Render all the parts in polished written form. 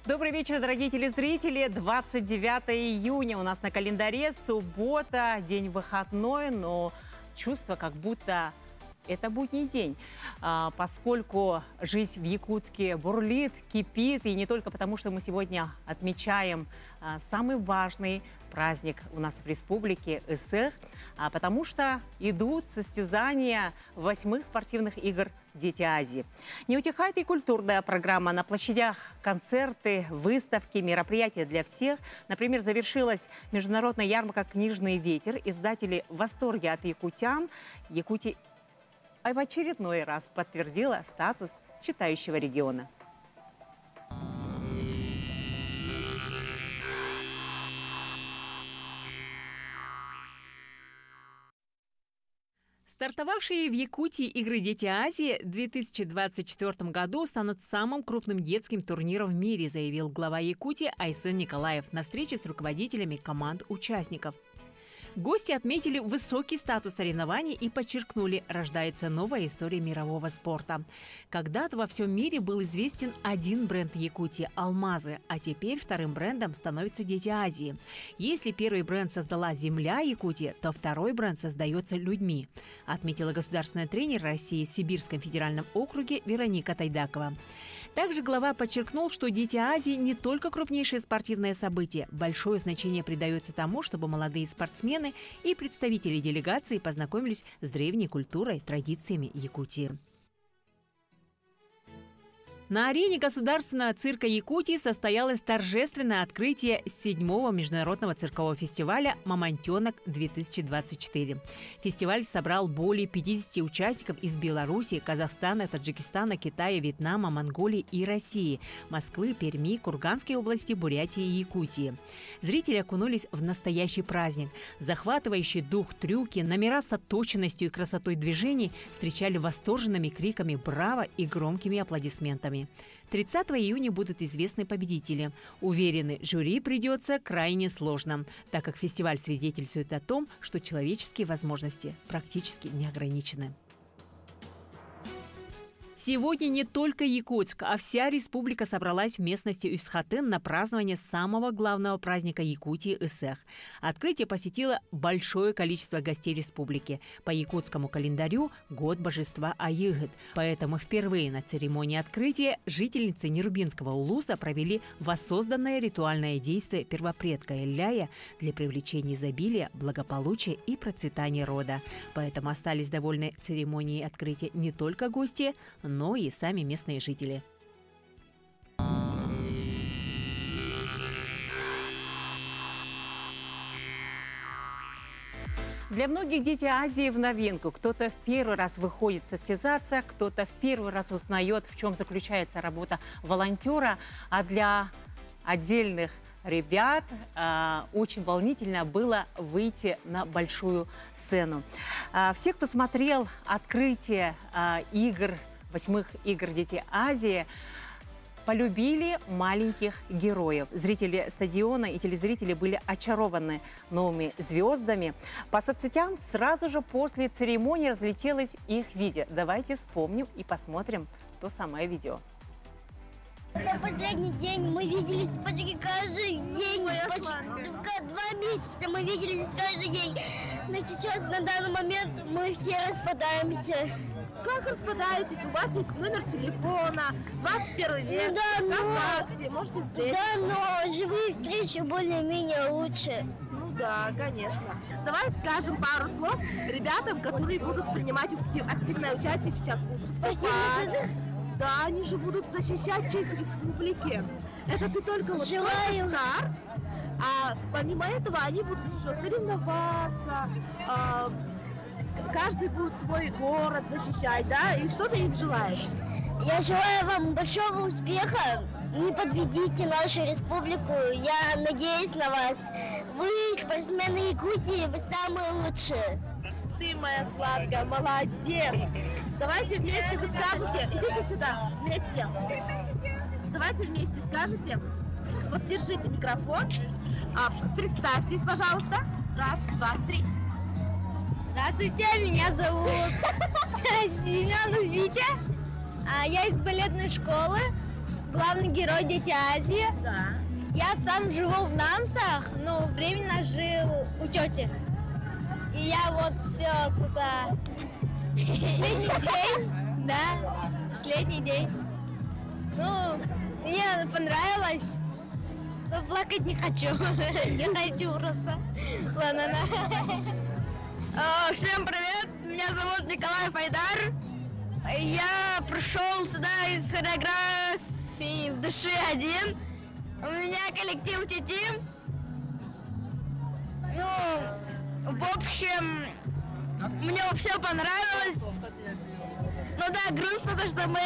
Добрый вечер, дорогие телезрители. 29 июня у нас на календаре, суббота, день выходной, но чувство, как будто это будний день, поскольку жизнь в Якутске бурлит, кипит, и не только потому, что мы сегодня отмечаем самый важный праздник у нас в республике Исэх, а потому что идут состязания 8-х спортивных игр «Дети Азии». Не утихает и культурная программа. На площадях концерты, выставки, мероприятия для всех. Например, завершилась международная ярмарка «Книжный ветер». Издатели в восторге от якутян. Якутия в очередной раз подтвердила статус читающего региона. Стартовавшие в Якутии игры «Дети Азии» в 2024 году станут самым крупным детским турниром в мире, заявил глава Якутии Айсен Николаев на встрече с руководителями команд-участников. Гости отметили высокий статус соревнований и подчеркнули, рождается новая история мирового спорта. Когда-то во всем мире был известен один бренд Якутии – «Алмазы», а теперь вторым брендом становятся «Дети Азии». Если первый бренд создала земля Якутии, то второй бренд создается людьми, отметила государственный тренер России в Сибирском федеральном округе Вероника Тайдакова. Также глава подчеркнул, что «Дети Азии» не только крупнейшее спортивное событие. Большое значение придается тому, чтобы молодые спортсмены и представители делегации познакомились с древней культурой, традициями Якутии. На арене Государственного цирка Якутии состоялось торжественное открытие 7-го международного циркового фестиваля «Мамонтенок-2024». Фестиваль собрал более 50 участников из Беларуси, Казахстана, Таджикистана, Китая, Вьетнама, Монголии и России, Москвы, Перми, Курганской области, Бурятии и Якутии. Зрители окунулись в настоящий праздник. Захватывающий дух трюки, номера с отточенностью и красотой движений встречали восторженными криками «Браво!» и громкими аплодисментами. 30 июня будут известны победители. Уверены, жюри придется крайне сложно, так как фестиваль свидетельствует о том, что человеческие возможности практически не ограничены. Сегодня не только Якутск, а вся республика собралась в местности Усхотын на празднование самого главного праздника Якутии – Исэх. Открытие посетило большое количество гостей республики. По якутскому календарю – год божества Айыгыт. Поэтому впервые на церемонии открытия жительницы Нерубинского улуса провели воссозданное ритуальное действие первопредка Элляя для привлечения изобилия, благополучия и процветания рода. Поэтому остались довольны церемонией открытия не только гости, но и сами местные жители. Для многих «Дети Азии» в новинку. Кто-то в первый раз выходит состязаться, кто-то в первый раз узнает, в чем заключается работа волонтера, а для отдельных ребят очень волнительно было выйти на большую сцену. Все, кто смотрел открытие игр, 8-х игр «Дети Азии», полюбили маленьких героев. Зрители стадиона и телезрители были очарованы новыми звездами. По соцсетям сразу же после церемонии разлетелось их видео. Давайте вспомним и посмотрим то самое видео. На последний день мы виделись почти каждый день, почти 2 месяца мы виделись каждый день. Но сейчас, на данный момент, мы все распадаемся. Как распадаетесь? У вас есть номер телефона, 21 век, да, ВКонтакте, можете встретиться. Да, но живые встречи более-менее лучше. Ну да, конечно. Давай скажем пару слов ребятам, которые будут принимать активное участие сейчас будут выступать. Да, они же будут защищать честь республики. Это ты только вот желаю. Старт, а помимо этого они будут еще соревноваться. Каждый будет свой город защищать, да? И что ты им желаешь? Я желаю вам большого успеха. Не подведите нашу республику. Я надеюсь на вас. Вы спортсмены Якутии, вы самые лучшие. Ты моя сладкая, молодец. Давайте вместе вы скажете. Идите сюда, вместе. Давайте вместе скажете. Вот держите микрофон. Представьтесь, пожалуйста. 1, 2, 3. Здравствуйте, меня зовут Семен Витя. Я из балетной школы. главный герой Дети Азии. Да. Я сам живу в Намсах, но временно жил у тети. И я вот все туда... Последний день, да, последний день. Ну, мне понравилось, но плакать не хочу. Не хочу просто. Ладно, Всем привет, меня зовут Николай Файдар. Я пришел сюда из хореографии в душе один. У меня коллектив Титим. Ну, в общем, мне все понравилось. Ну да, грустно, то, что мы...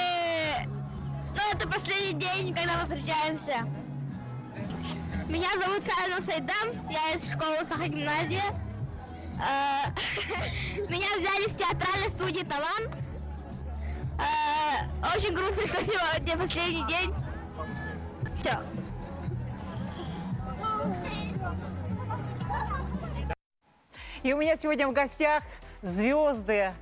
Ну, это последний день, когда мы встречаемся. Меня зовут Сальна Сайдам, я из школы Саха-гимназия. Меня взяли с театральной студии «Талант». Очень грустно, что сегодня последний день. Все. И у меня сегодня в гостях звезды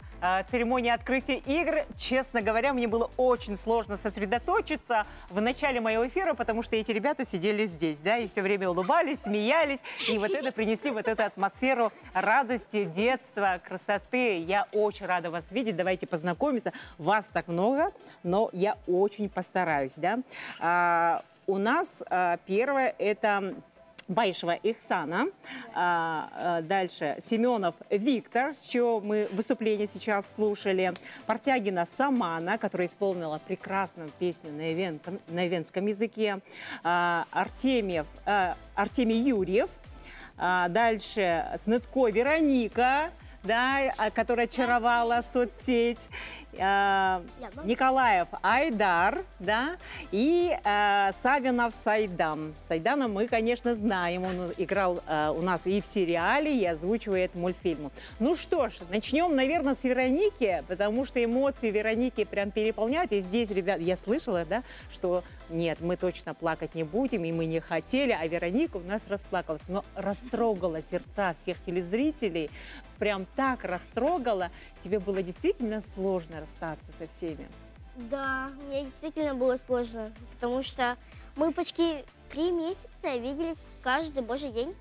церемонии открытия игр. Честно говоря, мне было очень сложно сосредоточиться в начале моего эфира, потому что эти ребята сидели здесь, да, и все время улыбались, смеялись, и вот это принесли вот эту атмосферу радости, детства, красоты. Я очень рада вас видеть. Давайте познакомиться. Вас так много, но я очень постараюсь, да. У нас первое это Байшева Ихсана, дальше Семенов Виктор, чье мы выступление сейчас слушали, Портягина Самана, которая исполнила прекрасную песню на ивенском языке, Артемий Юрьев, дальше Снытко Вероника, да, которая очаровала соцсеть, Николаев Айдар, да, и Савинов Сайдам. Сайдана мы, конечно, знаем, он играл у нас и в сериале, и озвучивает мультфильмы. Ну что ж, начнем, наверное, с Вероники, потому что эмоции Вероники прям переполняют. И здесь, ребят, я слышала, да, что нет, мы точно плакать не будем, и мы не хотели, а Вероника у нас расплакалась, но растрогала сердца всех телезрителей, прям так растрогала. Тебе было действительно сложно расстаться со всеми? Да, мне действительно было сложно, потому что мы почти 3 месяца виделись каждый божий день.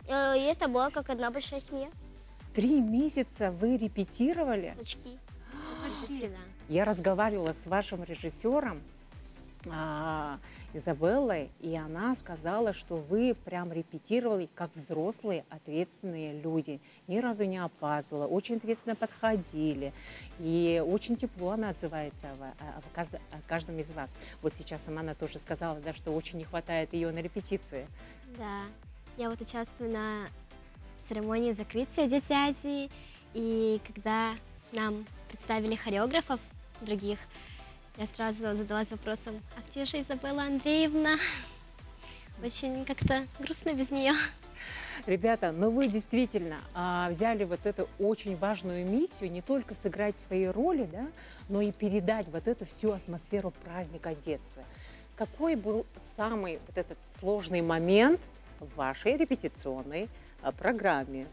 И это была как одна большая семья. 3 месяца вы репетировали? Почти. Почти, да. Я разговаривала с вашим режиссером Изабеллой, и она сказала, что вы прям репетировали как взрослые ответственные люди. Ни разу не опаздывала, очень ответственно подходили. И очень тепло она отзывается о каждом из вас. Вот сейчас сама она тоже сказала, да, что очень не хватает ее на репетиции. Да, я вот участвую на церемонии закрытия Дети Азии, и когда нам представили хореографов других, я сразу задалась вопросом, а где же Изабелла Андреевна? Очень как-то грустно без нее. Ребята, ну вы действительно взяли вот эту очень важную миссию, не только сыграть свои роли, да, но и передать вот эту всю атмосферу праздника детства. Какой был самый вот этот сложный момент в вашей репетиционной программе?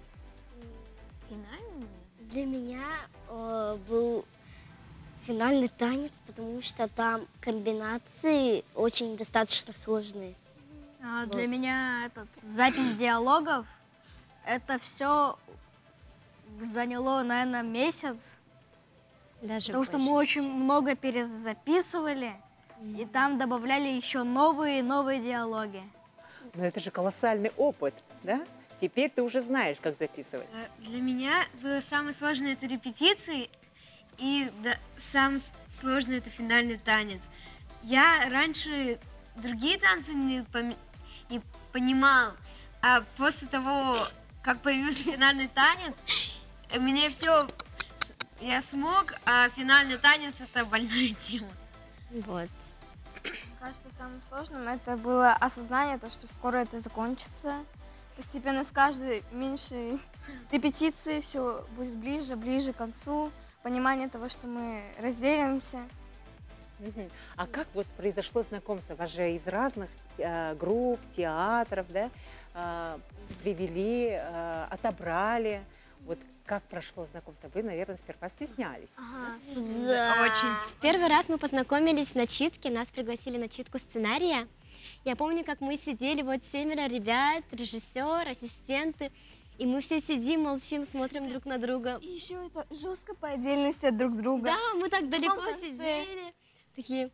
Финальный? Для меня был финальный танец, потому что там комбинации очень достаточно сложные. Для меня запись диалогов, это все заняло, наверное, месяц. Даже Потому что больше. мы очень много перезаписывали, и там добавляли еще новые диалоги. Ну это же колоссальный опыт, да? Теперь ты уже знаешь, как записывать. Для меня было самое сложное это репетиции, и самый сложный это финальный танец. Я раньше другие танцы не понимал, а после того, как появился финальный танец, мне все, я смог, а финальный танец это больная тема. Вот. Кажется, самым сложным это было осознание, то, что скоро это закончится. Постепенно с каждой меньшей репетиции все будет ближе к концу. Понимание того, что мы разделимся. А как вот произошло знакомство? Вас же из разных групп, театров, да, привели, отобрали. Вот как прошло знакомство? Вы, наверное, сперва стеснялись. Да. Очень. Первый раз мы познакомились на читке, нас пригласили на читку сценария. Я помню, как мы сидели, вот 7 ребят, режиссер, ассистенты, и мы все сидим, молчим, смотрим друг на друга. И еще это жестко по отдельности от друг друга. Да, мы так далеко конце. сидели. Такие,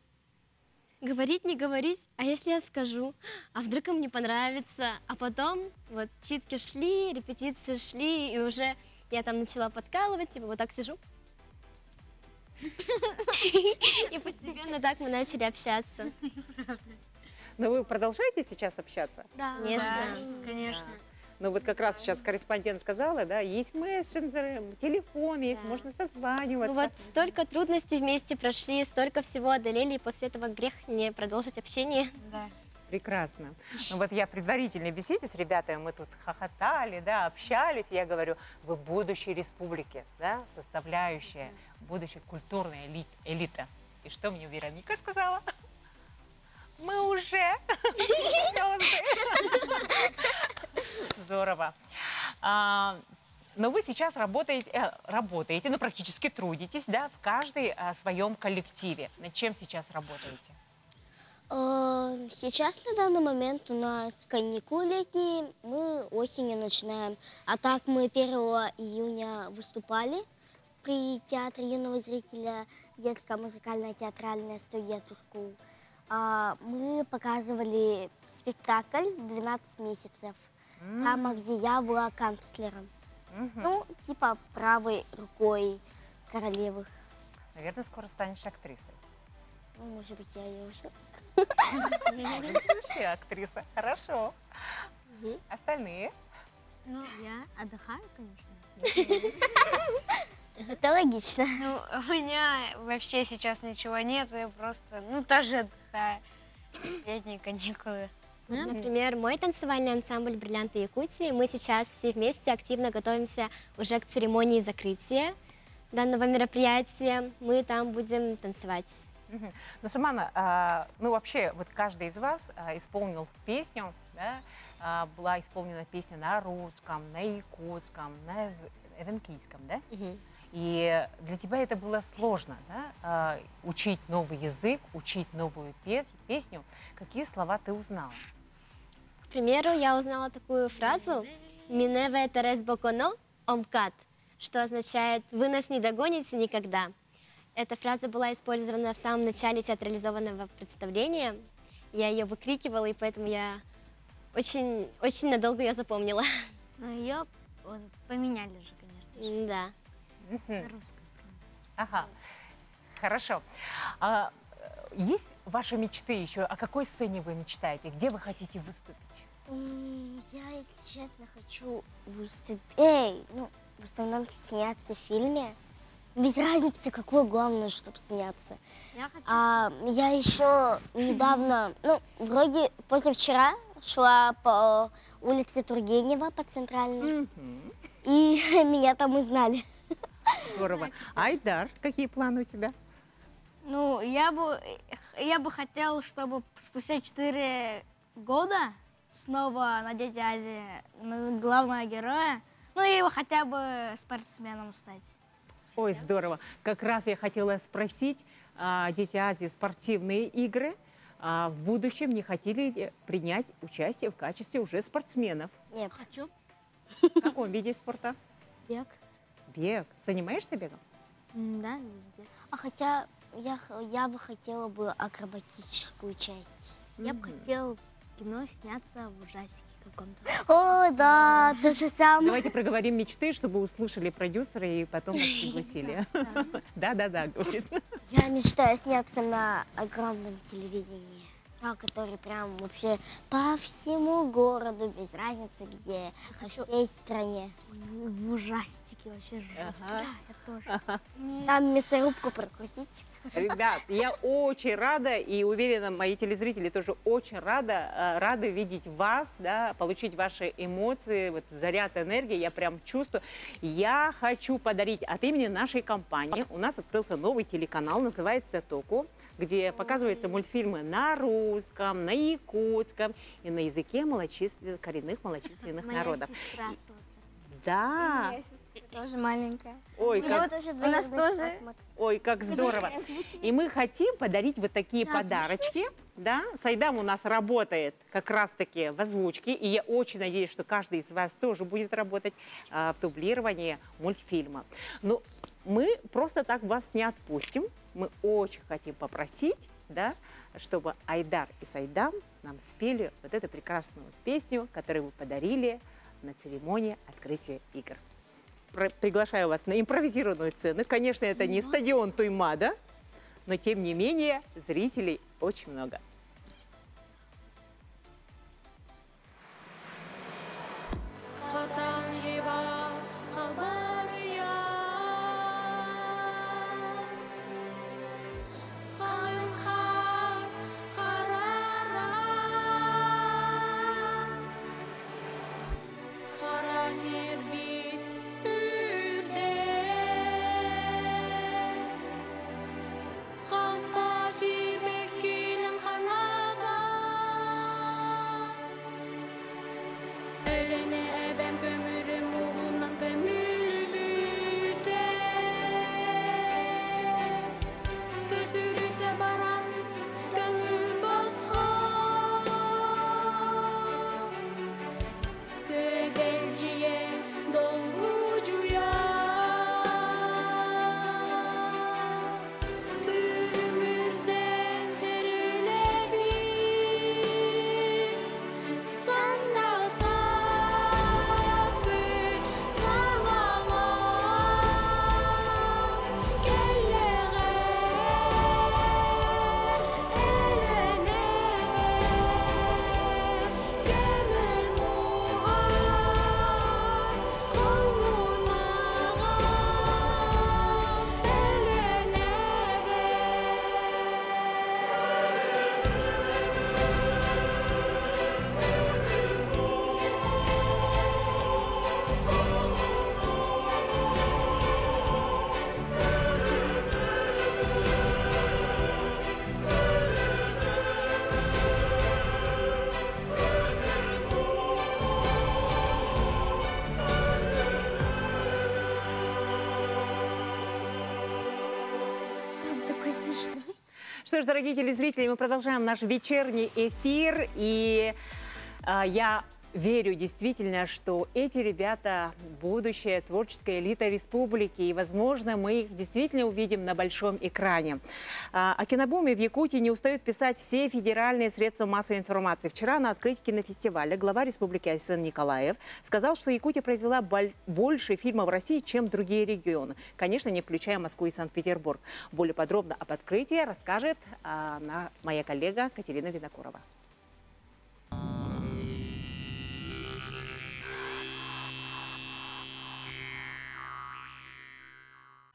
говорить, не говорить, а если я скажу, а вдруг им не понравится? А потом вот читки шли, репетиции шли, и уже я там начала подкалывать, типа вот так сижу. И постепенно так мы начали общаться. Но вы продолжаете сейчас общаться? Да. Конечно. Конечно. Ну вот как раз сейчас корреспондент сказала, да, есть мессенджеры, телефон есть, Да. можно созваниваться. Ну вот столько трудностей вместе прошли, столько всего одолели, и после этого грех не продолжить общение. Да. Прекрасно. Ну вот я в предварительной беседе с ребятами, мы тут хохотали, да, общались, я говорю, вы будущей республики, да, составляющая будущей культурной элита. И что мне Вероника сказала? Мы уже звезды. Здорово. Но вы сейчас работаете, ну практически трудитесь, да, в каждой своем коллективе. Над чем сейчас работаете? Сейчас на данный момент у нас каникулы летние, мы осенью начинаем. А так мы 1 июня выступали при театре юного зрителя, детская музыкальная театральная студия Тускул. Мы показывали спектакль «12 месяцев», там, где я была канцлером. Ну, типа правой рукой королевы. Наверное, скоро станешь актрисой. Ну, может быть, я ее уже. Может быть, вообще актриса. Хорошо. Остальные? Ну, я отдыхаю, конечно. Это логично. Ну, у меня вообще сейчас ничего нет, я просто, ну, тоже отдыхаю. Летние каникулы. Вот, например, мой танцевальный ансамбль «Бриллианты Якутии». Мы сейчас все вместе активно готовимся уже к церемонии закрытия данного мероприятия. Мы там будем танцевать. Ну, Шамана, ну вообще, вот каждый из вас исполнил песню, да? Была исполнена песня на русском, на якутском, на эвенкийском, да? И для тебя это было сложно, да? Учить новый язык, учить новую песню. Какие слова ты узнала? К примеру, я узнала такую фразу «Миневе терес боконо омкат», что означает «Вы нас не догоните никогда». Эта фраза была использована в самом начале театрализованного представления. Я ее выкрикивала, и поэтому я очень надолго ее запомнила. Но ее поменяли же, конечно. Да. На русском. Ага, хорошо. Есть ваши мечты еще? О какой сцене вы мечтаете? Где вы хотите выступить? Я, если честно, хочу выступить. В основном сняться в фильме. Без разницы, какой главное, чтобы сняться. Я хочу... Я еще недавно, вроде позавчера шла по улице Тургенева, по центральной, и меня там узнали. Здорово. Айдар, какие планы у тебя? Ну, я бы хотел, чтобы спустя 4 года снова надеть Азии на главного героя, ну и хотя бы спортсменом стать. Ой, здорово. Как раз я хотела спросить, Дети Азии спортивные игры в будущем не хотели ли принять участие в качестве уже спортсменов? Нет. Хочу. В каком виде спорта? Бег. Бег. Занимаешься бегом? Да, Хотя я бы хотела бы акробатическую часть. Я бы хотела в кино сняться в ужастике каком-то. О, да, то же самое. Давайте проговорим мечты, чтобы услышали продюсеры и потом нас пригласили. Да, говорит. Я мечтаю сняться на огромном телевидении. Который прям вообще по всему городу, без разницы где, по всей стране. В ужастике вообще жестко. Ага. Я тоже. Там мясорубку прокрутить. Ребят, я очень рада и уверена, мои телезрители тоже очень рады видеть вас, да, получить ваши эмоции, вот заряд энергии, я прям чувствую. Я хочу подарить от имени нашей компании, у нас открылся новый телеканал, называется «Току», где показываются мультфильмы на русском, на якутском и на языке коренных малочисленных народов. Моя сестра смотрит. Да. Моя сестра. Тоже маленькая. Ой, Ну, как, вот уже у нас тоже. ой, как здорово. И мы хотим подарить вот такие подарочки. Да? Сайдам у нас работает как раз-таки в озвучке. И я очень надеюсь, что каждый из вас тоже будет работать в дублировании мультфильма. Но мы просто так вас не отпустим. Мы очень хотим попросить, да, чтобы Айдар и Сайдам нам спели вот эту прекрасную песню, которую вы подарили на церемонии открытия игр. Приглашаю вас на импровизированную сцену. Конечно, это не стадион Туйма, да? Но, тем не менее, зрителей очень много. Что ж, дорогие телезрители, мы продолжаем наш вечерний эфир. И я верю действительно, что эти ребята – будущая творческая элита республики. И, возможно, мы их действительно увидим на большом экране. О кинобуме в Якутии не устают писать все федеральные средства массовой информации. Вчера на открытии кинофестиваля глава республики Айсен Николаев сказал, что Якутия произвела больше фильмов в России, чем другие регионы. Конечно, не включая Москву и Санкт-Петербург. Более подробно об открытии расскажет моя коллега Катерина Винокурова.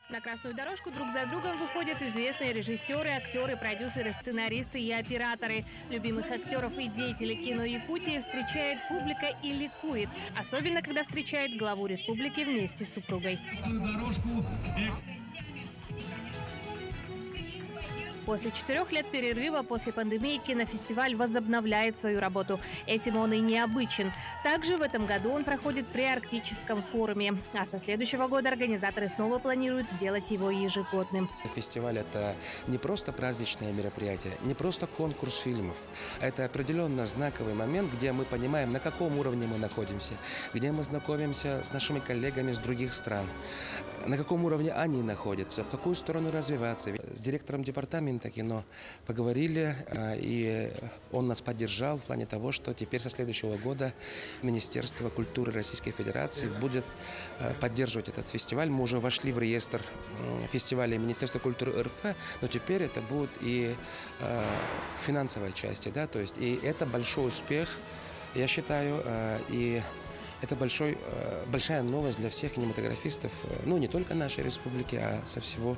На красную дорожку друг за другом выходят известные режиссеры, актеры, продюсеры, сценаристы и операторы. Любимых актеров и деятелей кино Якутии встречает публика и ликует. Особенно, когда встречает главу республики вместе с супругой. После 4 лет перерыва после пандемии кинофестиваль возобновляет свою работу. Этим он и необычен. Также в этом году он проходит при Арктическом форуме. А со следующего года организаторы снова планируют сделать его ежегодным. Фестиваль – это не просто праздничное мероприятие, не просто конкурс фильмов. Это определенно знаковый момент, где мы понимаем, на каком уровне мы находимся, где мы знакомимся с нашими коллегами из других стран, на каком уровне они находятся, в какую сторону развиваться. С директором департамента кино поговорили, и он нас поддержал в плане того, что теперь со следующего года Министерство культуры Российской Федерации будет поддерживать этот фестиваль. Мы уже вошли в реестр фестиваля Министерства культуры РФ, но теперь это будет и в финансовой части, да, то есть и это большой успех, я считаю, и это большая новость для всех кинематографистов, ну, не только нашей республики, а со всего,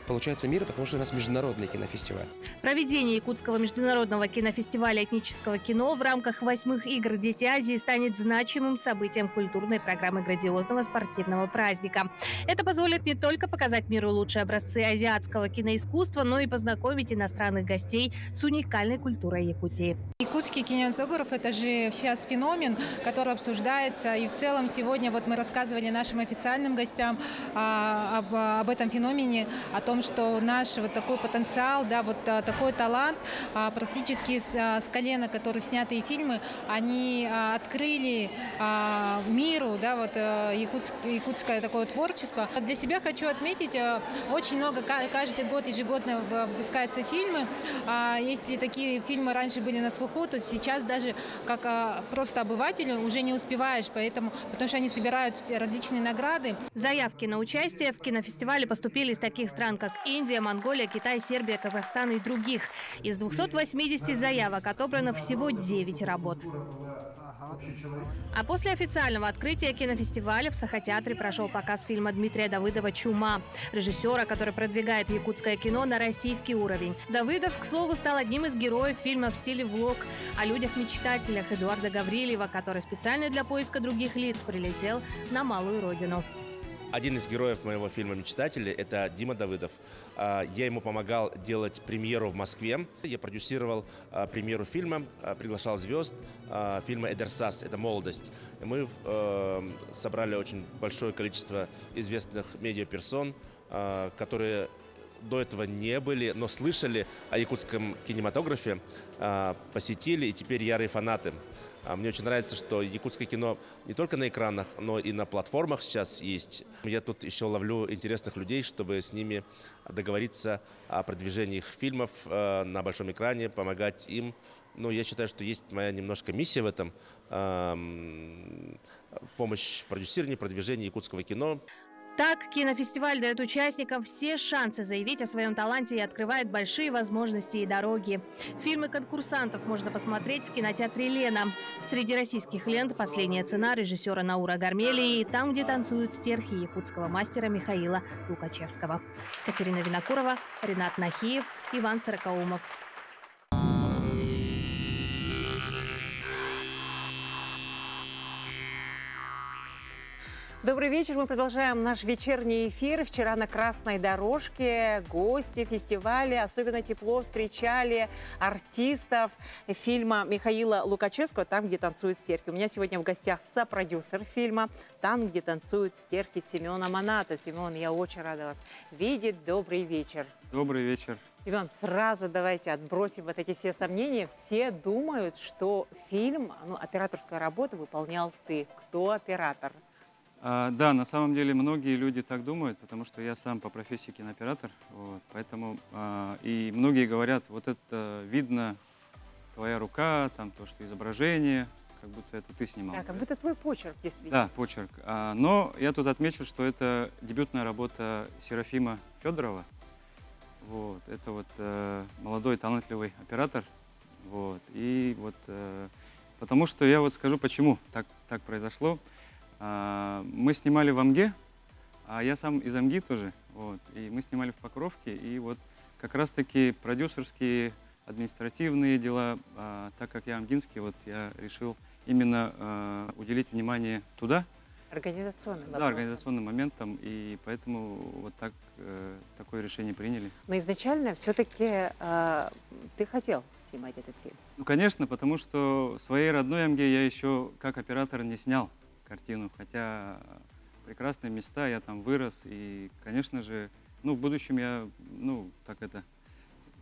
получается, мира, потому что у нас международный кинофестиваль. Проведение Якутского международного кинофестиваля этнического кино в рамках 8-х игр «Дети Азии» станет значимым событием культурной программы грандиозного спортивного праздника. Это позволит не только показать миру лучшие образцы азиатского киноискусства, но и познакомить иностранных гостей с уникальной культурой Якутии. Якутский кинематограф – это же сейчас феномен, который обсуждается развивается. И в целом сегодня вот мы рассказывали нашим официальным гостям об этом феномене, о том, что наш вот такой потенциал, да, вот такой талант, практически с колена, которые снятые фильмы, они открыли миру, да, вот якутское такое творчество. Для себя хочу отметить, очень много каждый год ежегодно выпускаются фильмы. Если такие фильмы раньше были на слуху, то сейчас даже как просто обыватель уже не успеваешь, потому что они собирают все различные награды. Заявки на участие в кинофестивале поступили из таких стран, как Индия, Монголия, Китай, Сербия, Казахстан и других. Из 280 заявок отобрано всего 9 работ. А после официального открытия кинофестиваля в Сахатеатре прошел показ фильма Дмитрия Давыдова «Чума», режиссера, который продвигает якутское кино на российский уровень. Давыдов, к слову, стал одним из героев фильма в стиле влог о людях-мечтателях Эдуарда Гаврилева, который специально для поиска других лиц прилетел на малую родину. Один из героев моего фильма «Мечтатели» — это Дима Давыдов. Я ему помогал делать премьеру в Москве. Я продюсировал премьеру фильма, приглашал звезд фильма «Эдерсас» — это «Молодость». Мы собрали очень большое количество известных медиаперсон, которые до этого не были, но слышали о якутском кинематографе, посетили и теперь ярые фанаты. Мне очень нравится, что якутское кино не только на экранах, но и на платформах сейчас есть. Я тут еще ловлю интересных людей, чтобы с ними договориться о продвижении их фильмов на большом экране, помогать им. Ну, я считаю, что есть моя немножко миссия в этом. Помощь в продюсировании, продвижении якутского кино. Так, кинофестиваль дает участникам все шансы заявить о своем таланте и открывает большие возможности и дороги. Фильмы конкурсантов можно посмотреть в кинотеатре «Лена». Среди российских лент «Последняя цена» режиссера Наура Гармелии и «Там, где танцуют стерхи» якутского мастера Михаила Лукачевского. Катерина Винокурова, Ренат Нахиев, Иван Сорокаумов. Добрый вечер. Мы продолжаем наш вечерний эфир. Вчера на красной дорожке гости фестиваля особенно тепло встречали артистов фильма Михаила Лукачевского «Там, где танцуют стерхи». У меня сегодня в гостях сопродюсер фильма «Там, где танцуют стерхи» Семен Аманата. Семен, я очень рада вас видеть. Добрый вечер. Добрый вечер. Семен, сразу давайте отбросим вот эти все сомнения. Все думают, что фильм, операторскую работу выполнял ты. Кто оператор? Да, на самом деле многие люди так думают, потому что я сам по профессии кинооператор. Вот, поэтому и многие говорят, вот это видно, твоя рука, там то, что изображение, как будто это ты снимал. Да, как будто твой почерк, действительно. Да, почерк. Но я тут отмечу, что это дебютная работа Серафима Федорова. Вот, это вот молодой талантливый оператор. Вот, и вот потому что я вот скажу, почему так произошло. Мы снимали в Амге, а я сам из Амги тоже, вот, и мы снимали в Покровке, и вот как раз-таки продюсерские, административные дела, так как я амгинский, вот я решил именно уделить внимание туда. Организационным вопросам. Да, организационным моментом, и поэтому вот такое решение приняли. Но изначально все-таки ты хотел снимать этот фильм? Ну, конечно, потому что в своей родной Амге я еще как оператор не снял картину, хотя прекрасные места, я там вырос, и, конечно же, в будущем я,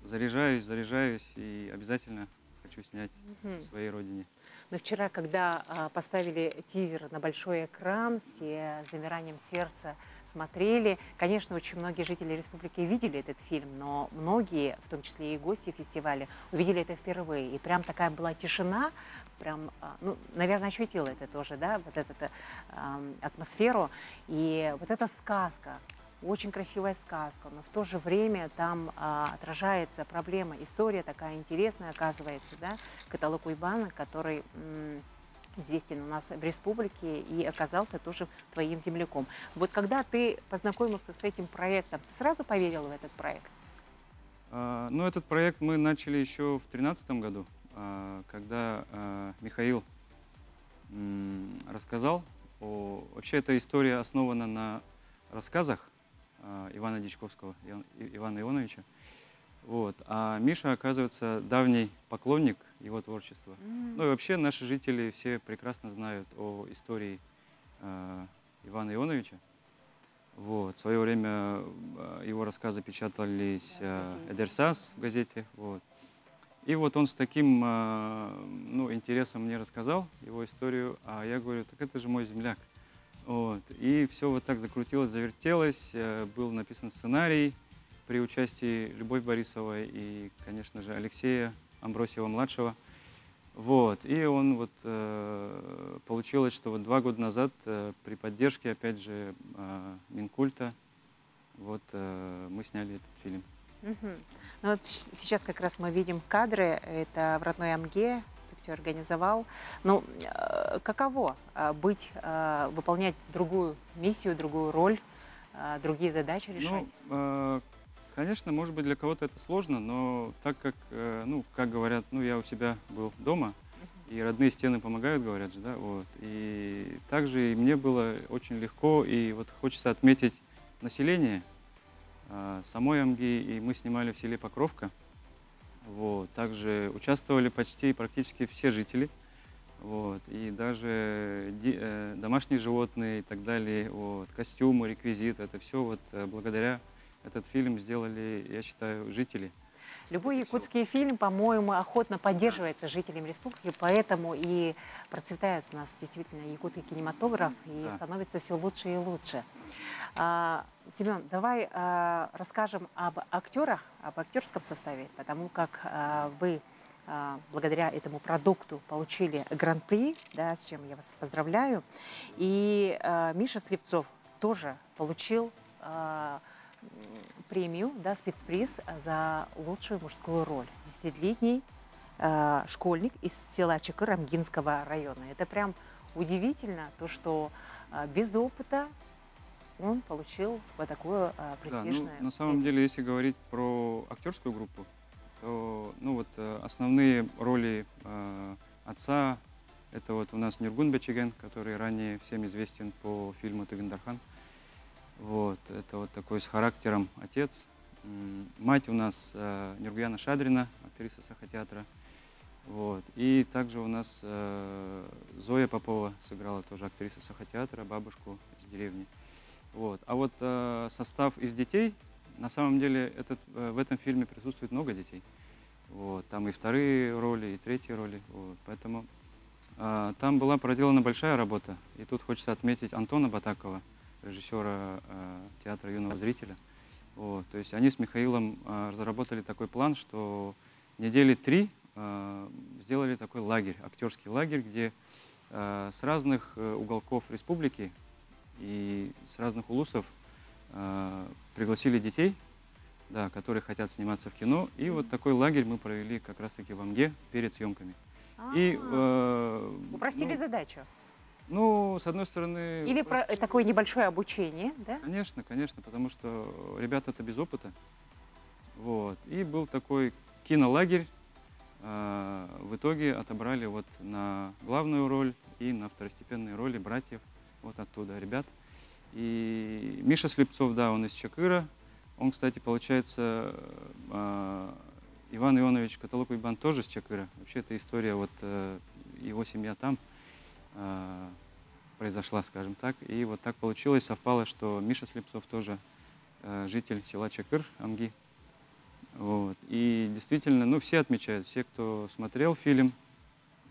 заряжаюсь, и обязательно хочу снять в своей родине. Но вчера, когда поставили тизер на большой экран, все с замиранием сердца смотрели. Конечно, очень многие жители республики видели этот фильм, но многие, в том числе и гости фестиваля, увидели это впервые. И прям такая была тишина, прям, наверное, ощутила это тоже, да, вот эту атмосферу. И вот эта сказка, очень красивая сказка, но в то же время там отражается проблема, история такая интересная, оказывается, да, каталог Уйбана, который известен у нас в республике и оказался тоже твоим земляком. Вот когда ты познакомился с этим проектом, ты сразу поверил в этот проект? Этот проект мы начали еще в 2013 году, когда Михаил рассказал. Вообще эта история основана на рассказах Ивана Дичковского, Ивана Ионовича. Вот. А Миша, оказывается, давний поклонник его творчества. Ну и вообще наши жители все прекрасно знают о истории Ивана Ионовича. Вот. В свое время его рассказы печатались «Эдерсас» в газете. Вот. И вот он с таким интересом мне рассказал его историю, а я говорю, так это же мой земляк. Вот. И все вот так закрутилось, завертелось, был написан сценарий при участии Любовь Борисовой и, конечно же, Алексея Амбросьева-младшего. Вот. И он вот, получилось, что вот 2 года назад при поддержке, опять же, Минкульта, вот, мы сняли этот фильм. Ну вот сейчас как раз мы видим кадры, это в родной Амге, ты все организовал. Ну, каково выполнять другую миссию, другую роль, другие задачи решать? Ну, конечно, может быть, для кого-то это сложно, но так как, как говорят, я у себя был дома, и родные стены помогают, говорят же, да, вот. И также и мне было очень легко, и вот хочется отметить население самой Амги, и мы снимали в селе Покровка. Вот. Также участвовали практически все жители, вот. И даже домашние животные и так далее, вот. Костюмы, реквизит, это все вот благодаря этот фильм сделали, я считаю, жители. Любой якутский фильм, по-моему, охотно поддерживается жителями республики, поэтому и процветает у нас действительно якутский кинематограф и становится все лучше и лучше. Семен, давай расскажем об актерах, об актерском составе, потому как вы благодаря этому продукту получили гран-при, да, с чем я вас поздравляю. И Миша Слепцов тоже получил премию, да, спецприз за лучшую мужскую роль. 10-летний школьник из села Чакыр Амгинского района. Это прям удивительно, то, что без опыта он получил вот такую престижную... Да, на самом деле, если говорить про актерскую группу, то основные роли отца, это вот у нас Нюргун Бечеген, который ранее всем известен по фильму «Тыгындархан». Вот, это вот такой с характером отец. Мать у нас Нюргуяна Шадрина, актриса Сахатеатра. Вот. И также у нас Зоя Попова сыграла, тоже актриса Сахатеатра, бабушку из деревни. Вот. А вот состав из детей, на самом деле в этом фильме присутствует много детей. Вот. Там и 2-е роли, и 3-е роли. Вот. Поэтому там была проделана большая работа. И тут хочется отметить Антона Батакова, режиссера театра юного зрителя. Вот. То есть они с Михаилом разработали такой план, что недели 3 сделали такой лагерь, актерский лагерь, где с разных уголков республики и с разных улусов пригласили детей, да, которые хотят сниматься в кино. И вот такой лагерь мы провели как раз-таки в Амге перед съемками. Упростили задачу. Ну, с одной стороны... Или такое небольшое обучение, да? Конечно, конечно, потому что ребята-то без опыта. Вот. И был такой кинолагерь. В итоге отобрали вот на главную роль и на второстепенные роли братьев. Вот оттуда ребят. И Миша Слепцов, да, он из Чакыра. Он, кстати, получается, Иван Ионович Каталук-Уйбан тоже из Чакыра. Вообще, эта история, вот его семья там произошла, скажем так. И вот так получилось, совпало, что Миша Слепцов тоже житель села Чакыр, Амги. Вот. И действительно, все отмечают, все, кто смотрел фильм,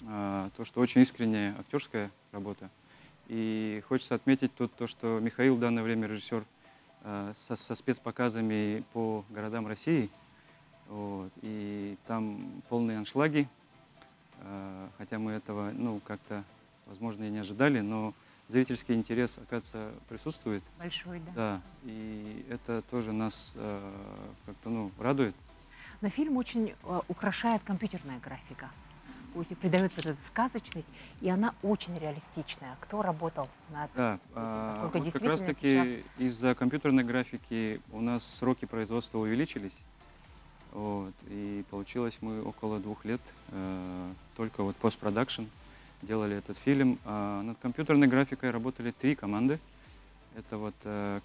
то, что очень искренняя актерская работа. И хочется отметить тут то, что Михаил в данное время режиссер со спецпоказами по городам России. Вот. И там полные аншлаги, хотя мы этого, как-то, возможно, и не ожидали, но зрительский интерес, оказывается, присутствует. Большой, да. Да, и это тоже нас как-то, радует. Но фильм очень украшает компьютерная графика. Придает вот эту сказочность, и она очень реалистичная. Кто работал над этим? Поскольку вот как раз-таки из-за компьютерной графики у нас сроки производства увеличились. Вот, и получилось мы около 2 лет только вот постпродакшн делали этот фильм. Над компьютерной графикой работали 3 команды. Это вот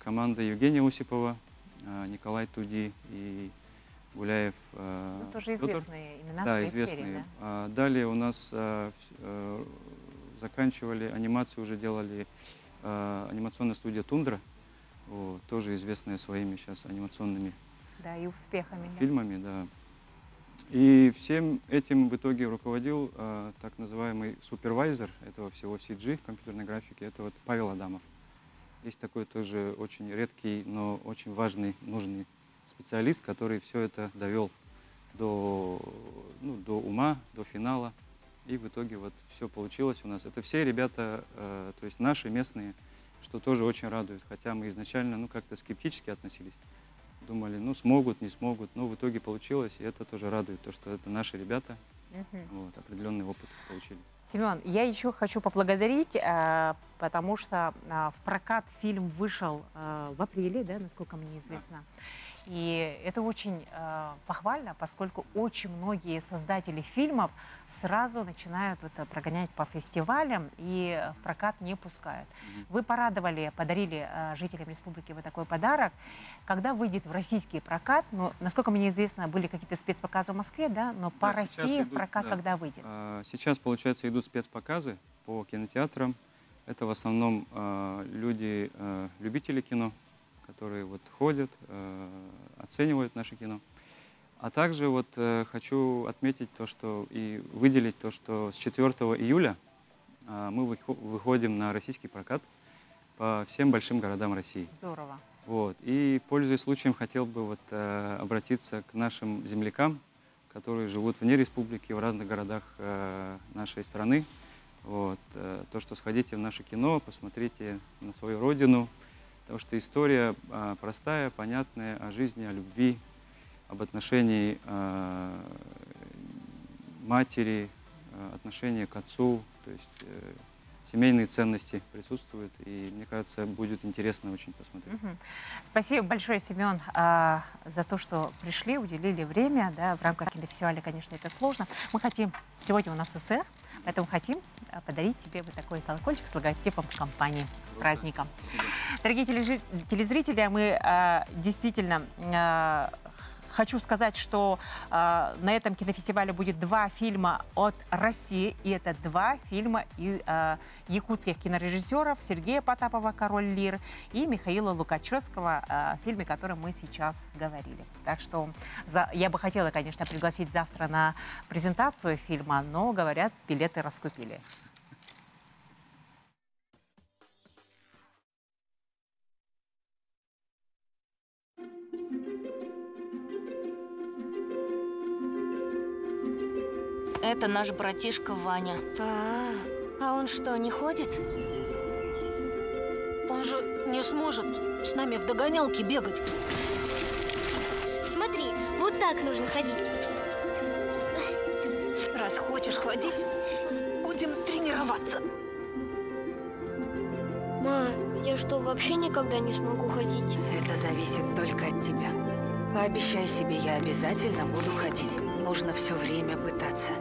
команда Евгения Осипова, Николай Туди и Гуляев. Тоже Федор. Известные имена Да, в своей известные. сфере, да? Далее у нас заканчивали анимацию, уже делали анимационная студия «Тундра», вот, тоже известная своими сейчас анимационными Да, и успехами. фильмами. Да. И всем этим в итоге руководил так называемый супервайзер этого всего CG, компьютерной графики, это вот Павел Адамов. Есть такой тоже очень редкий, но очень важный, нужный специалист, который все это довел до ума, до финала. И в итоге вот все получилось у нас. Это все ребята, то есть наши местные, что тоже очень радует. Хотя мы изначально как-то скептически относились. Думали, смогут, не смогут. Но в итоге получилось, и это тоже радует, то, что это наши ребята. Вот, определенный опыт получили. Семен, я еще хочу поблагодарить, потому что в прокат фильм вышел в апреле, да, насколько мне известно. И это очень похвально, поскольку очень многие создатели фильмов сразу начинают прогонять по фестивалям и в прокат не пускают. Вы порадовали, подарили жителям республики вот такой подарок. Когда выйдет в российский прокат, насколько мне известно, были какие-то спецпоказы в Москве, да, но по России в прокат когда выйдет? Сейчас, получается, идут спецпоказы по кинотеатрам. Это в основном люди, любители кино, которые вот ходят, оценивают наше кино. А также вот хочу отметить то, что и выделить то, что с 4 июля мы выходим на российский прокат по всем большим городам России. Здорово. Вот. И, пользуясь случаем, хотел бы вот обратиться к нашим землякам, которые живут вне республики, в разных городах нашей страны. Вот. То, что сходите в наше кино, посмотрите на свою родину, потому что история простая, понятная, о жизни, о любви, об отношении матери, отношении к отцу, то есть семейные ценности присутствуют, и мне кажется, будет интересно очень посмотреть. Спасибо большое, Семен, за то, что пришли, уделили время, да, в рамках кинофестиваля, конечно, это сложно. Мы хотим, сегодня у нас СССР, поэтому хотим подарить тебе вот такой колокольчик с логотипом компании. С праздником. Дорогие телезрители, мы действительно хочу сказать, что на этом кинофестивале будет 2 фильма от России, и это 2 фильма якутских кинорежиссеров Сергея Потапова «Король лир» и Михаила Лукачевского, о фильме, о котором мы сейчас говорили. Так что я бы хотела, конечно, пригласить завтра на презентацию фильма, но, говорят, билеты раскупили. Это наш братишка Ваня. А он что, не ходит? Он же не сможет с нами в догонялки бегать. Смотри, вот так нужно ходить. Раз хочешь ходить, будем тренироваться. Ма, я что, вообще никогда не смогу ходить? Это зависит только от тебя. Пообещай себе, я обязательно буду ходить. Нужно все время пытаться.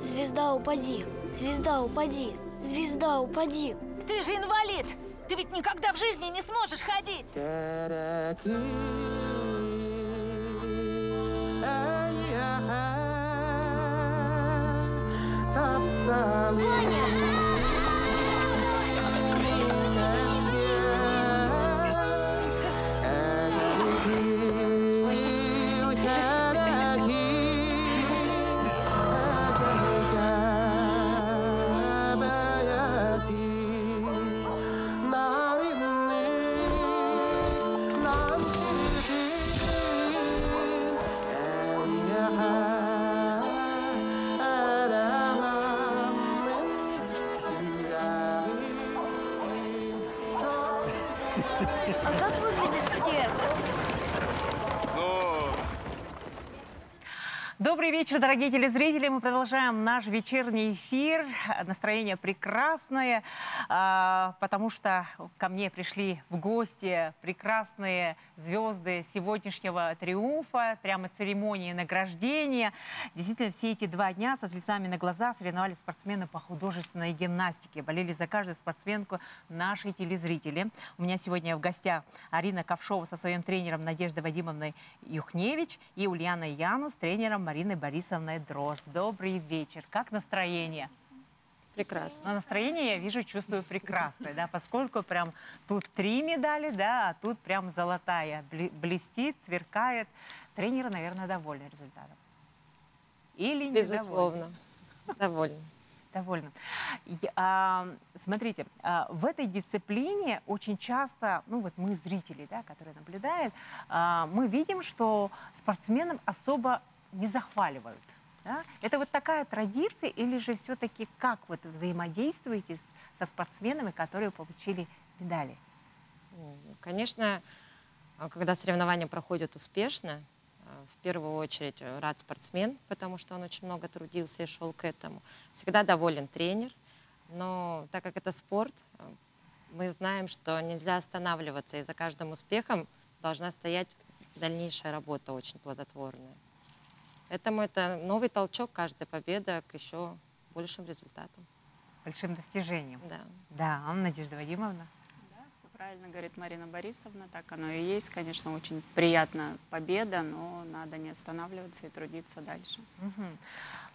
Звезда, упади! Звезда, упади! Звезда, упади! Ты же инвалид! Ты ведь никогда в жизни не сможешь ходить! Ваня! Добрый вечер, дорогие телезрители. Мы продолжаем наш вечерний эфир. Настроение прекрасное, потому что ко мне пришли в гости прекрасные звезды сегодняшнего триумфа, прямо церемонии награждения. Действительно, все эти 2 дня со слезами на глазах соревновались спортсмены по художественной гимнастике. Болели за каждую спортсменку наши телезрители. У меня сегодня в гостях Арина Ковшова со своим тренером Надеждой Вадимовной Юхневич и Ульяна Янус с тренером Мариной Борисовной Дрозд. Добрый вечер. Как настроение? Прекрасно. Но настроение, я вижу, чувствую прекрасное, да, поскольку прям тут 3 медали, да, а тут прям золотая. Блестит, сверкает. Тренеры, наверное, довольны результатом. Или не Безусловно. Довольны. Довольно. Смотрите, в этой дисциплине очень часто, ну вот мы зрители, да, которые наблюдают, мы видим, что спортсменам особо не захваливают. Да? Это вот такая традиция, или же все-таки как вот взаимодействуете со спортсменами, которые получили медали? Конечно, когда соревнования проходят успешно, в первую очередь рад спортсмен, потому что он очень много трудился и шел к этому. Всегда доволен тренер, но так как это спорт, мы знаем, что нельзя останавливаться, и за каждым успехом должна стоять дальнейшая работа очень плодотворная. Поэтому это новый толчок, каждая победа к еще большим результатам. Большим достижением. Да. Да, Надежда Вадимовна. Все правильно говорит Марина Борисовна, так оно и есть. Конечно, очень приятна победа, но надо не останавливаться и трудиться дальше. Угу.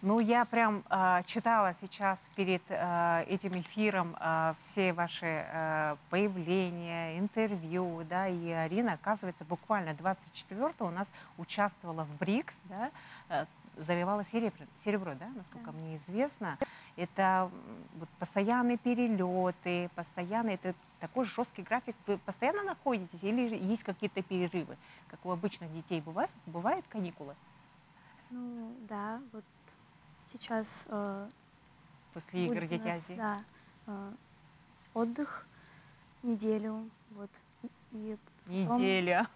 Ну, я прям читала сейчас перед этим эфиром все ваши появления, интервью, да, и Арина, оказывается, буквально 24-го у нас участвовала в БРИКС, да, завоевала серебро, да, насколько мне известно. Это вот постоянные перелеты, постоянно, это такой жесткий график. Вы постоянно находитесь или есть какие-то перерывы? Как у обычных детей бывают каникулы? Ну, да, вот сейчас после игр будет «Дети у нас, Азии». да, отдых неделю, вот, и потом неделя.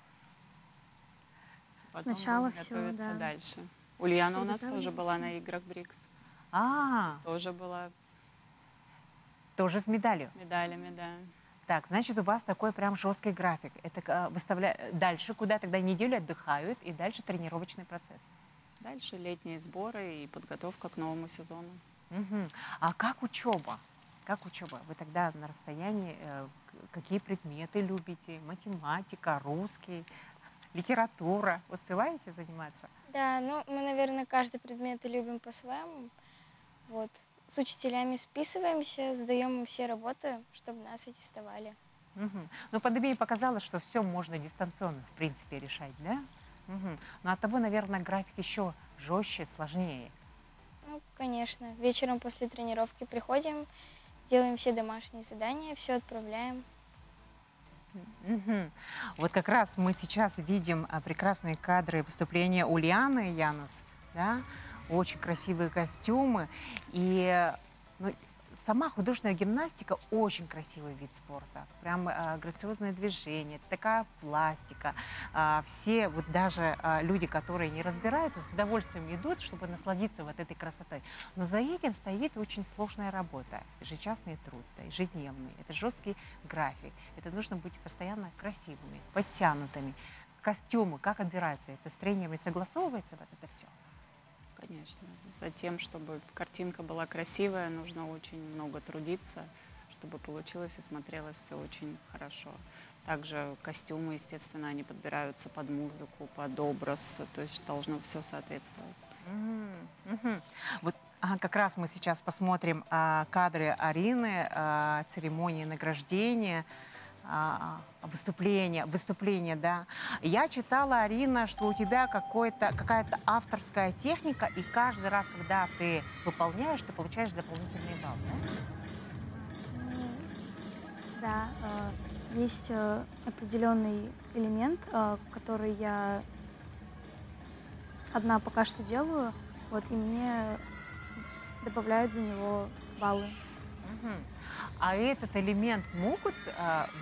Потом сначала будем все, готовиться да. дальше. Ульяна у нас тоже была на играх БРИКС. Тоже была. Тоже с медалью? С медалями, да. Так, значит, у вас такой прям жесткий график. Это дальше, куда тогда неделю отдыхают, и дальше тренировочный процесс? Дальше летние сборы и подготовка к новому сезону. Угу. А как учеба? Как учеба? Вы тогда на расстоянии какие предметы любите? Математика, русский, литература. Успеваете заниматься? Да, ну мы, наверное, каждый предмет любим по-своему. Вот. С учителями списываемся, сдаем им все работы, чтобы нас аттестовали. Угу. Но пандемия показала, что все можно дистанционно, в принципе, решать, да? Угу. Но от того, наверное, график еще жестче, сложнее. Ну, конечно. Вечером после тренировки приходим, делаем все домашние задания, все отправляем. Угу. Вот как раз мы сейчас видим прекрасные кадры выступления Ульяны Янус, да? Очень красивые костюмы. И ну, сама художественная гимнастика очень красивый вид спорта. Прям грациозное движение, такая пластика. Все, вот даже люди, которые не разбираются, с удовольствием идут, чтобы насладиться вот этой красотой. Но за этим стоит очень сложная работа. Ежечасный труд, да, ежедневный. Это жесткий график. Это нужно быть постоянно красивыми, подтянутыми. Костюмы, как отбираются? Это с тренерами согласовывается вот это все? Конечно. За тем, чтобы картинка была красивая, нужно очень много трудиться, чтобы получилось и смотрелось все очень хорошо. Также костюмы, естественно, они подбираются под музыку, под образ, то есть должно все соответствовать. Вот как раз мы сейчас посмотрим кадры Арины, церемонии награждения. Выступление, да. Я читала, Арина, что у тебя какая-то авторская техника, и каждый раз, когда ты выполняешь, ты получаешь дополнительный балл, Да, да? есть определенный элемент, который я одна пока что делаю, вот, и мне добавляют за него баллы. А этот элемент могут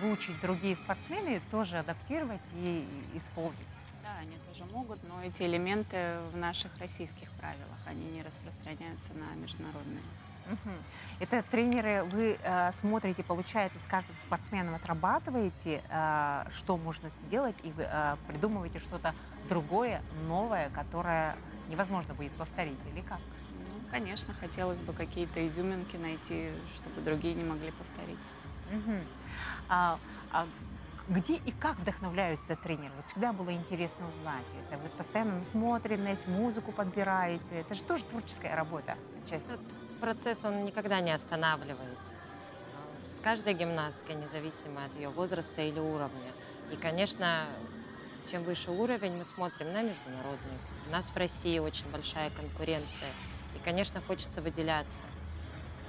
выучить другие спортсмены, тоже адаптировать и исполнить? Да, они тоже могут, но эти элементы в наших российских правилах, они не распространяются на международные. Это тренеры, вы смотрите, получаете, с каждым спортсменом отрабатываете, что можно сделать, и вы придумываете что-то другое, новое, которое невозможно будет повторить, или как? Ну, конечно, хотелось бы какие-то изюминки найти, чтобы другие не могли повторить. Где и как вдохновляются тренеры? Вот всегда было интересно узнать. Это вы постоянно насмотренность, музыку подбираете. Это же тоже творческая работа отчасти. Процесс, он никогда не останавливается. С каждой гимнасткой, независимо от ее возраста или уровня. И, конечно, чем выше уровень, мы смотрим на международный. У нас в России очень большая конкуренция. И, конечно, хочется выделяться.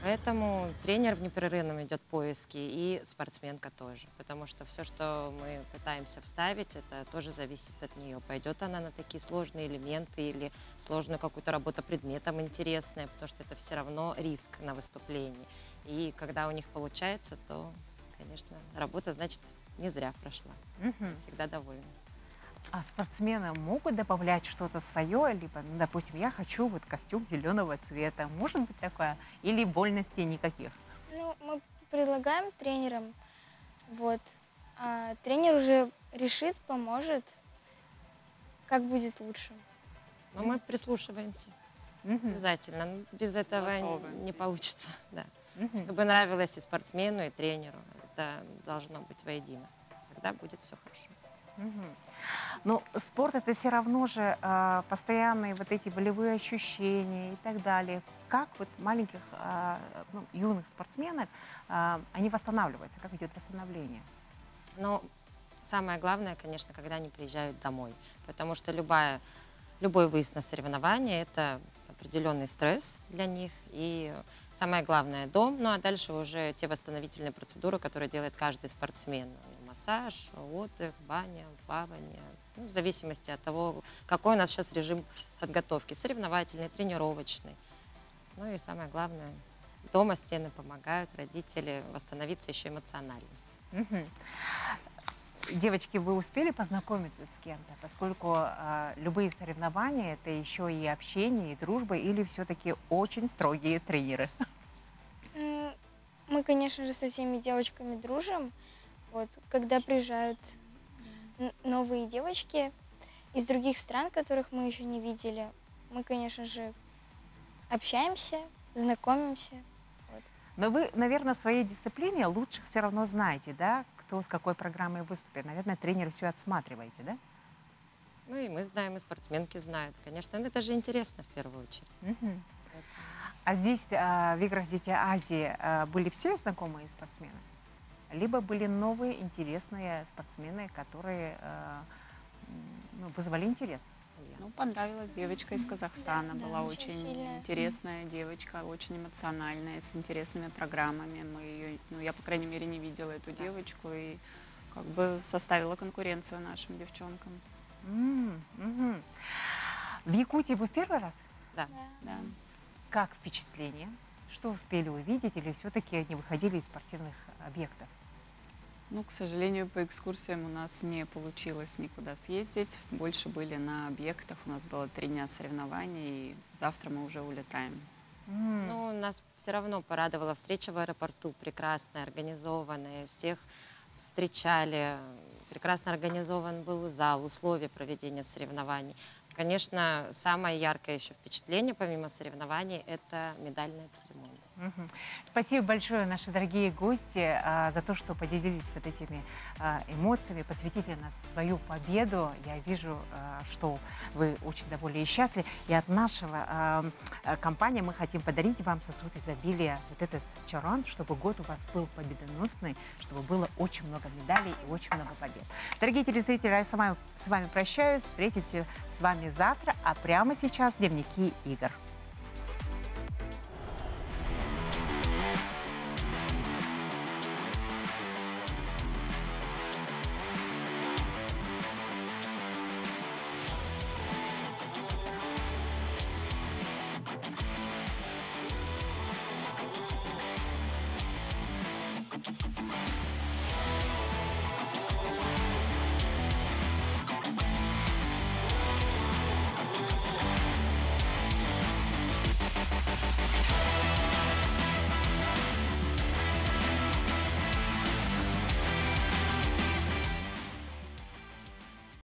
Поэтому тренер в непрерывном идет поиски, и спортсменка тоже. Потому что все, что мы пытаемся вставить, это тоже зависит от нее. Пойдет она на такие сложные элементы или сложную какую-то работу предметом интересная, потому что это все равно риск на выступлении. И когда у них получается, то, конечно, работа, значит, не зря прошла. Всегда довольна. А спортсмены могут добавлять что-то свое, либо, ну, допустим, я хочу вот костюм зеленого цвета, может быть такое, или вольностей никаких? Ну, мы предлагаем тренерам, вот, а тренер уже решит, поможет, как будет лучше. Но мы прислушиваемся обязательно, без этого не получится, да. Чтобы нравилось и спортсмену, и тренеру, это должно быть воедино, тогда будет все хорошо. Но спорт — это все равно же постоянные вот эти болевые ощущения и так далее. Как вот маленьких, юных спортсменок они восстанавливаются? Как идет восстановление? Ну, самое главное, конечно, когда они приезжают домой. Потому что любой выезд на соревнования — это определенный стресс для них. И самое главное — дом. Ну, а дальше уже те восстановительные процедуры, которые делает каждый спортсмен. Массаж, отдых, баня, плавание. Ну, в зависимости от того, какой у нас сейчас режим подготовки. Соревновательный, тренировочный. Ну и самое главное, дома стены помогают, родители восстановиться еще эмоционально. Девочки, вы успели познакомиться с кем-то, поскольку любые соревнования — это еще и общение, и дружба, или все-таки очень строгие тренеры? Мы, конечно же, со всеми девочками дружим. Вот, когда приезжают новые девочки из других стран, которых мы еще не видели, мы, конечно же, общаемся, знакомимся. Вот. Но вы, наверное, в своей дисциплине лучше все равно знаете, да, кто с какой программой выступит. Наверное, тренеры все отсматриваете, да? Ну и мы знаем, и спортсменки знают. Конечно, это же интересно в первую очередь. А здесь, в играх «Дети Азии», были все знакомые спортсмены? Либо были новые, интересные спортсмены, которые вызвали интерес? Ну, понравилась девочка из Казахстана, была очень интересная девочка, очень эмоциональная, с интересными программами. Мы ее, я, по крайней мере, не видела эту девочку и как бы составила конкуренцию нашим девчонкам. В Якутии вы в первый раз? Да. Как впечатление? Что успели увидеть, или все-таки не выходили из спортивных объектов? Ну, к сожалению, по экскурсиям у нас не получилось никуда съездить. Больше были на объектах. У нас было 3 дня соревнований, и завтра мы уже улетаем. Ну, нас все равно порадовала встреча в аэропорту, прекрасная, организованная. Всех встречали, прекрасно организован был зал, условия проведения соревнований. Конечно, самое яркое еще впечатление, помимо соревнований, это медальная церемония. Спасибо большое, наши дорогие гости, за то, что поделились вот этими эмоциями, посвятили нас свою победу. Я вижу, что вы очень довольны и счастливы. И от нашего компании мы хотим подарить вам сосуд изобилия, вот этот чаран, чтобы год у вас был победоносный, чтобы было очень много медалей и очень много побед. Дорогие телезрители, я с вами прощаюсь. Встретимся с вами завтра, а прямо сейчас дневники игр.